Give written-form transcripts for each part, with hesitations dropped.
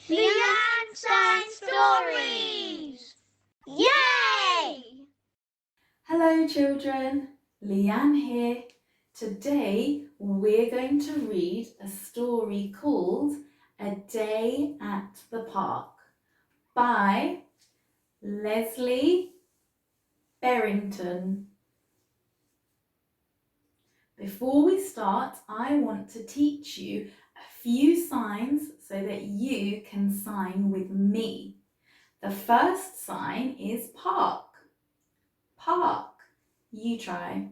Leanne Science Stories! Yay! Hello children, Leanne here. Today we're going to read a story called A Day at the Park by Leslie Berrington. Before we start, I want to teach you a few signs so that you can sign with me. The first sign is park. Park. You try.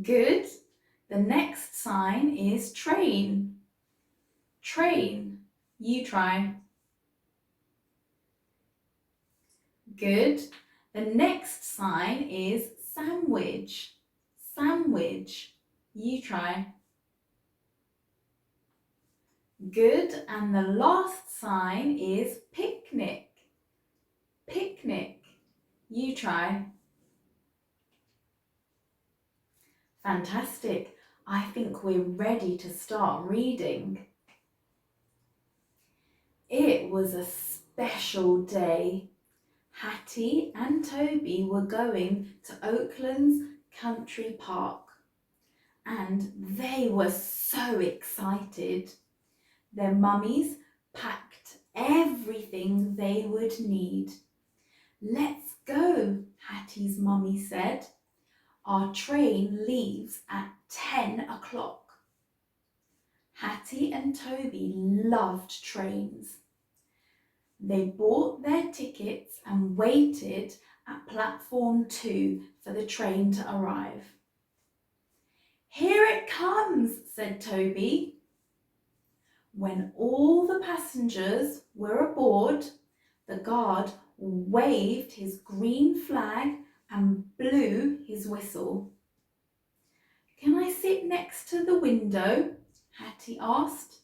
Good. The next sign is train. Train. You try. Good. The next sign is sandwich. Sandwich. You try. Good. And the last sign is picnic. Picnic. You try. Fantastic. I think we're ready to start reading. It was a special day. Hattie and Toby were going to Oakland's Country Park and they were so excited. Their mummies packed everything they would need. Let's go, Hattie's mummy said. Our train leaves at 10 o'clock. Hattie and Toby loved trains. They bought their tickets and waited at platform 2 for the train to arrive. Here it comes, said Toby. When all the passengers were aboard, the guard waved his green flag and blew his whistle. Can I sit next to the window? Hattie asked.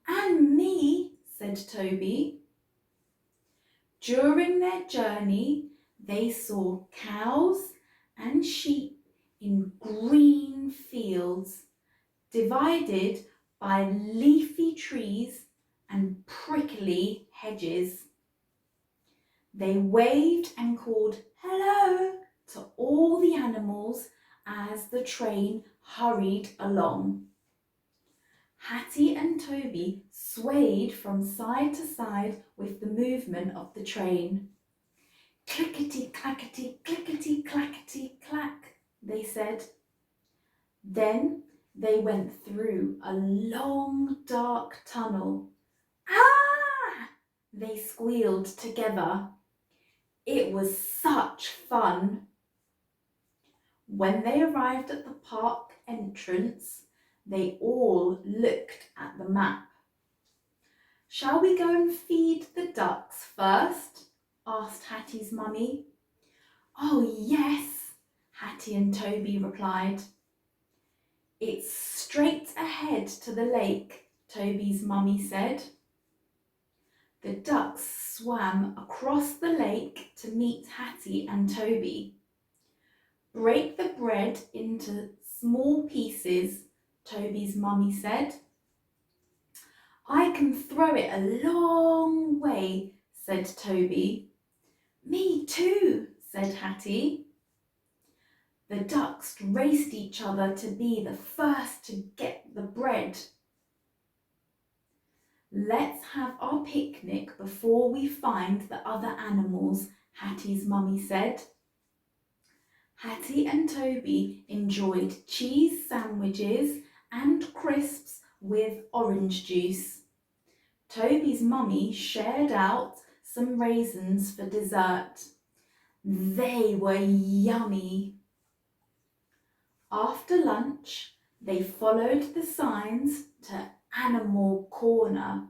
And me, said Toby. During their journey, they saw cows and sheep in green fields, divided by leafy trees and prickly hedges. They waved and called hello to all the animals as the train hurried along. Hattie and Toby swayed from side to side with the movement of the train. Clickety, clackety, clickety, clackety, clack, they said. Then they went through a long, dark tunnel. Ah! They squealed together. It was such fun. When they arrived at the park entrance, they all looked at the map. Shall we go and feed the ducks first? Asked Hattie's mummy. Oh yes, Hattie and Toby replied. It's straight ahead to the lake, Toby's mummy said. The ducks swam across the lake to meet Hattie and Toby. Break the bread into small pieces, Toby's mummy said. I can throw it a long way, said Toby. Me too, said Hattie. The ducks raced each other to be the first to get the bread. Let's have our picnic before we find the other animals, Hattie's mummy said. Hattie and Toby enjoyed cheese sandwiches and crisps with orange juice. Toby's mummy shared out some raisins for dessert. They were yummy. After lunch, they followed the signs to Animal Corner.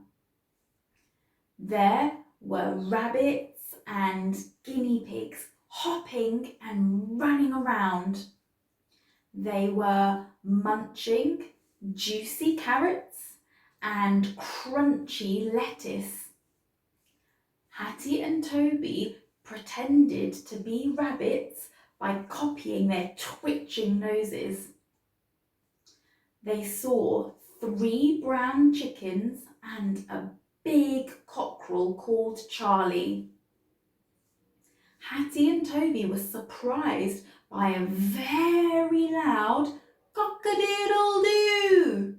There were rabbits and guinea pigs hopping and running around. They were munching juicy carrots and crunchy lettuce. Hattie and Toby pretended to be rabbits by copying their twitching noses. They saw 3 brown chickens and a big cockerel called Charlie. Hattie and Toby were surprised by a very loud cock-a-doodle-doo.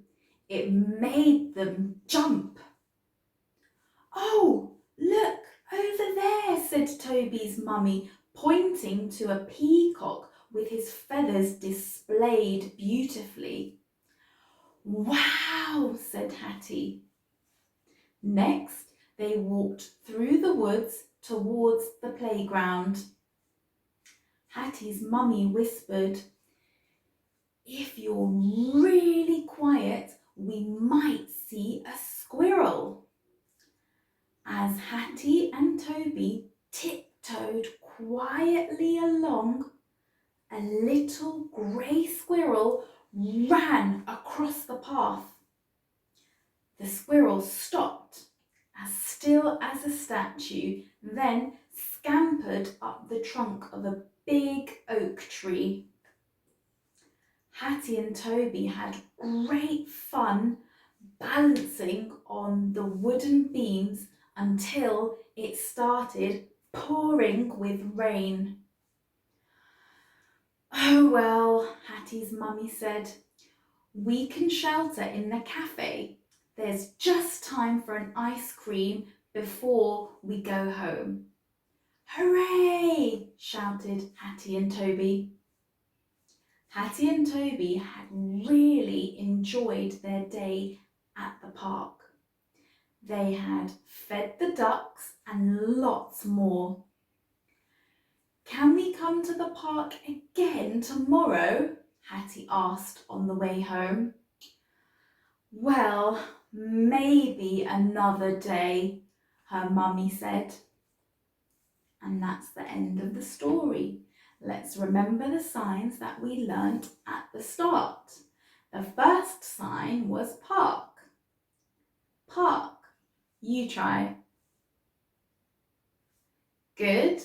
It made them jump. "Oh, look over there," said Toby's mummy, pointing to a peacock with his feathers displayed beautifully. "Wow," said Hattie. Next, they walked through the woods towards the playground. Hattie's mummy whispered, "If you're really quiet, we might see a squirrel." As Hattie and Toby tiptoed quietly along, a little grey squirrel ran across the path. The squirrel stopped, as still as a statue, then scampered up the trunk of a big oak tree. Hattie and Toby had great fun balancing on the wooden beams until it started pouring with rain. "Oh well," Hattie's mummy said, "we can shelter in the cafe. There's just time for an ice cream before we go home." "Hooray!" shouted Hattie and Toby. Hattie and Toby had really enjoyed their day at the park. They had fed the ducks and lots more. "Can we come to the park again tomorrow?" Hattie asked on the way home. "Well, maybe another day," her mummy said. And that's the end of the story. Let's remember the signs that we learnt at the start. The first sign was park. Park. You try. Good.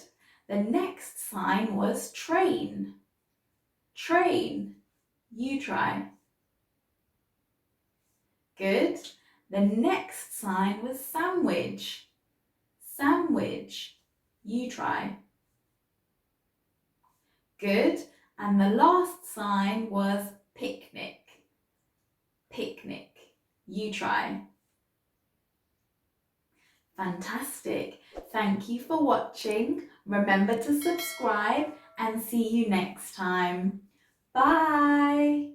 The next sign was train. Train. You try. Good. The next sign was sandwich. Sandwich. You try. Good. And the last sign was picnic. Picnic. You try. Fantastic. Thank you for watching. Remember to subscribe and see you next time. Bye.